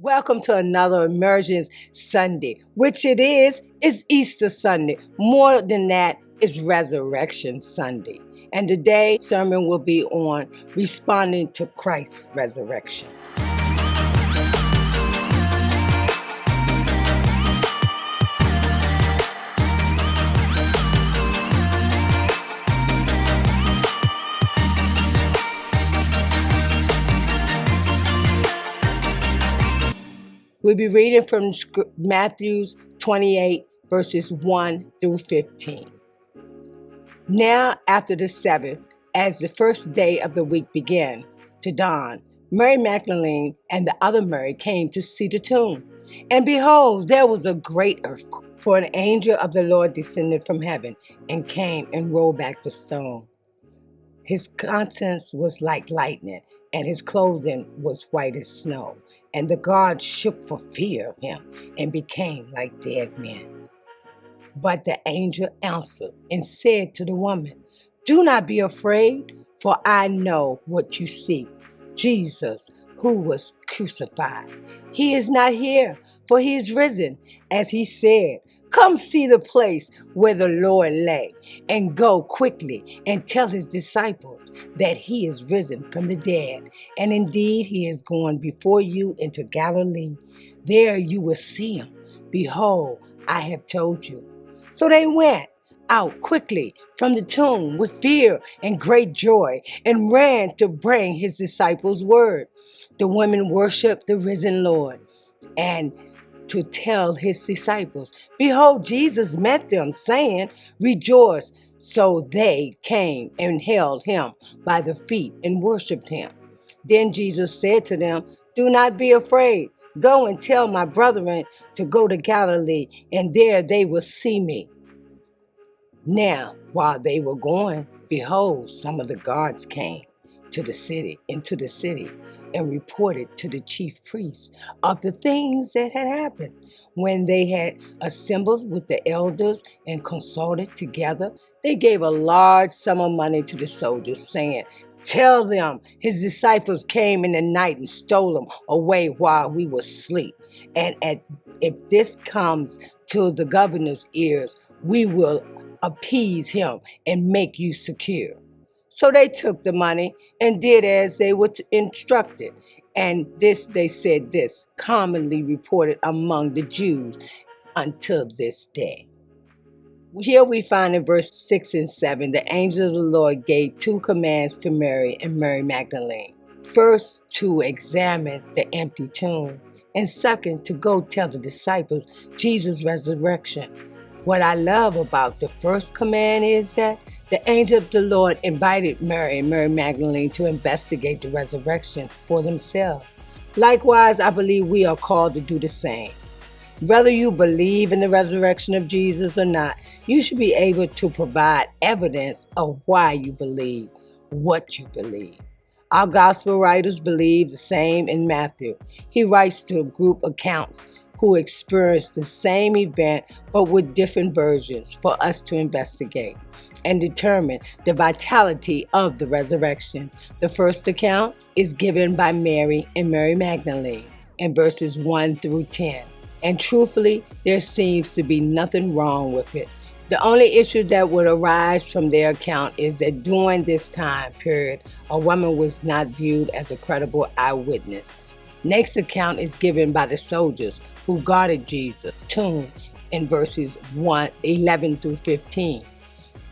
Welcome to another Emergence Sunday, which it is Easter Sunday. More than that, it's Resurrection Sunday. And today's sermon will be on responding to Christ's resurrection. We'll be reading from Matthew 28, verses 1 through 15. Now, after the Sabbath, as the first day of the week began to dawn, Mary Magdalene and the other Mary came to see the tomb. And behold, there was a great earthquake, for an angel of the Lord descended from heaven and came and rolled back the stone. His countenance was like lightning, and his clothing was white as snow. And the guards shook for fear of him and became like dead men. But the angel answered and said to the woman, "Do not be afraid, for I know what you seek, Jesus, who was crucified. He is not here, for he is risen, as he said. Come see the place where the Lord lay, and go quickly and tell his disciples that he is risen from the dead. And indeed he is going before you into Galilee. There you will see him. Behold, I have told you." So they went out quickly from the tomb with fear and great joy, and ran to bring his disciples word. The women worshiped the risen Lord, and to tell his disciples, "Behold, Jesus met them, saying, 'Rejoice.' So they came and held him by the feet and worshiped him. Then Jesus said to them, "Do not be afraid. Go and tell my brethren to go to Galilee, and there they will see me." Now, while they were going, behold, some of the guards came into the city, and reported to the chief priests of the things that had happened. When they had assembled with the elders and consulted together, they gave a large sum of money to the soldiers, saying, "Tell them his disciples came in the night and stole him away while we were asleep. And if this comes to the governor's ears, we will appease him and make you secure." So they took the money and did as they were instructed. And they said this, commonly reported among the Jews until this day. Here we find in verse 6 and 7, the angel of the Lord gave two commands to Mary and Mary Magdalene. First, to examine the empty tomb, and second, to go tell the disciples Jesus' resurrection. What I love about the first command is that the angel of the Lord invited Mary and Mary Magdalene to investigate the resurrection for themselves. Likewise, I believe we are called to do the same. Whether you believe in the resurrection of Jesus or not, you should be able to provide evidence of why you believe what you believe. Our gospel writers believe the same in Matthew. He writes to a group of accounts who experienced the same event but with different versions for us to investigate and determine the vitality of the resurrection. The first account is given by Mary and Mary Magdalene in verses 1 through 10. And truthfully, there seems to be nothing wrong with it. The only issue that would arise from their account is that during this time period, a woman was not viewed as a credible eyewitness. Next account is given by the soldiers who guarded Jesus' tomb in verses 11 through 15.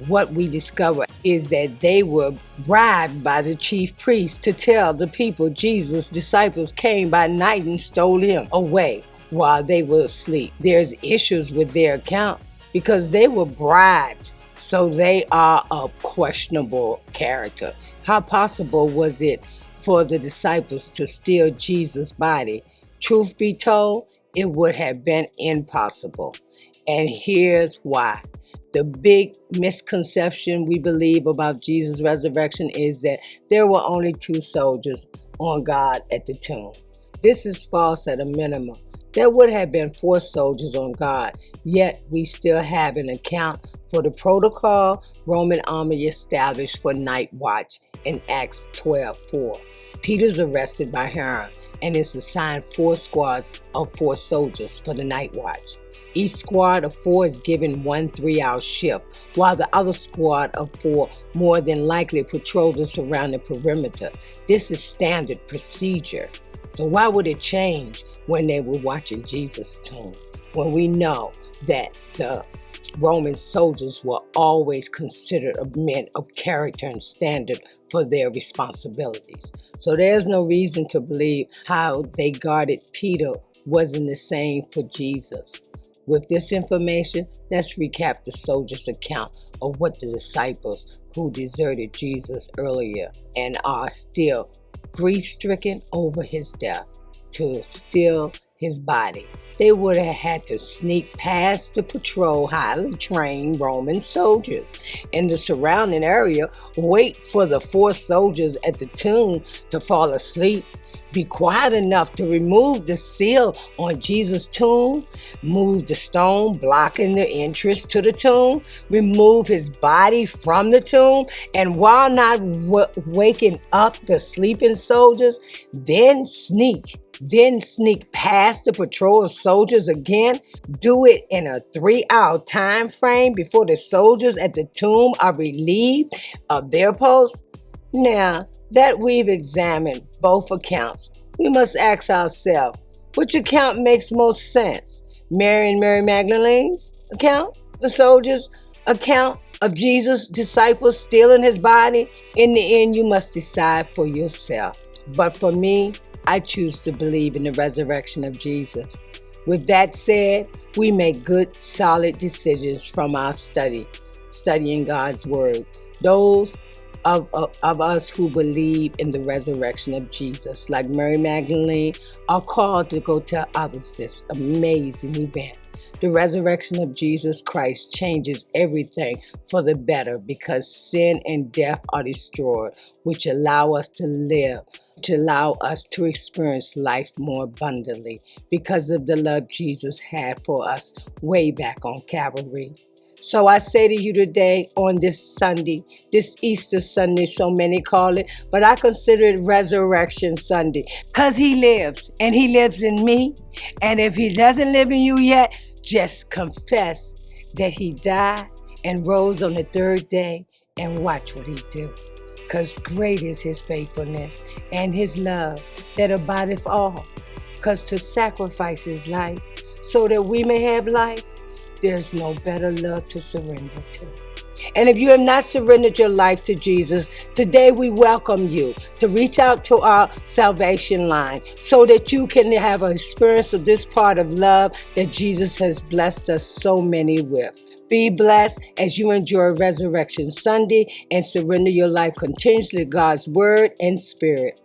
What we discover is that they were bribed by the chief priests to tell the people Jesus' disciples came by night and stole him away while they were asleep. There's issues with their account because they were bribed, so they are of questionable character. How possible was it for the disciples to steal Jesus' body? Truth be told, it would have been impossible. And here's why. The big misconception we believe about Jesus' resurrection is that there were only two soldiers on guard at the tomb. This is false at a minimum. There would have been 4 soldiers on guard, yet we still have an account for the protocol Roman army established for night watch in Acts 12:4. Peter's arrested by Herod and is assigned 4 squads of 4 soldiers for the night watch. Each squad of 4 is given 1 3-hour shift, while the other squad of 4 more than likely patrols and surround the perimeter. This is standard procedure. So why would it change when they were watching Jesus' tomb, when we know that the Roman soldiers were always considered men of character and standard for their responsibilities? So there's no reason to believe how they guarded Peter wasn't the same for Jesus. With this information, let's recap the soldiers' account of what the disciples who deserted Jesus earlier and are still grief-stricken over his death to steal his body. They would have had to sneak past the patrol highly trained Roman soldiers in the surrounding area, wait for the 4 soldiers at the tomb to fall asleep, be quiet enough to remove the seal on Jesus' tomb, move the stone blocking the entrance to the tomb, remove his body from the tomb, and while not waking up the sleeping soldiers, then sneak past the patrol of soldiers again, do it in a 3-hour time frame before the soldiers at the tomb are relieved of their post. Now that we've examined both accounts, we must ask ourselves, which account makes most sense? Mary and Mary Magdalene's account? The soldiers' account of Jesus' disciples stealing his body? In the end, you must decide for yourself. But for me, I choose to believe in the resurrection of Jesus. With that said, we make good, solid decisions from our studying God's Word. Those of us who believe in the resurrection of Jesus, like Mary Magdalene, are called to go tell others this amazing event. The resurrection of Jesus Christ changes everything for the better because sin and death are destroyed, which allow us to live, to allow us to experience life more abundantly because of the love Jesus had for us way back on Calvary. So I say to you today on this Sunday, this Easter Sunday, so many call it, but I consider it Resurrection Sunday because he lives and he lives in me. And if he doesn't live in you yet, just confess that he died and rose on the 3rd day and watch what he do. Because great is his faithfulness and his love that abideth all. Because to sacrifice his life so that we may have life, there's no better love to surrender to. And if you have not surrendered your life to Jesus, today we welcome you to reach out to our salvation line so that you can have an experience of this part of love that Jesus has blessed us so many with. Be blessed as you enjoy Resurrection Sunday and surrender your life continuously to God's Word and Spirit.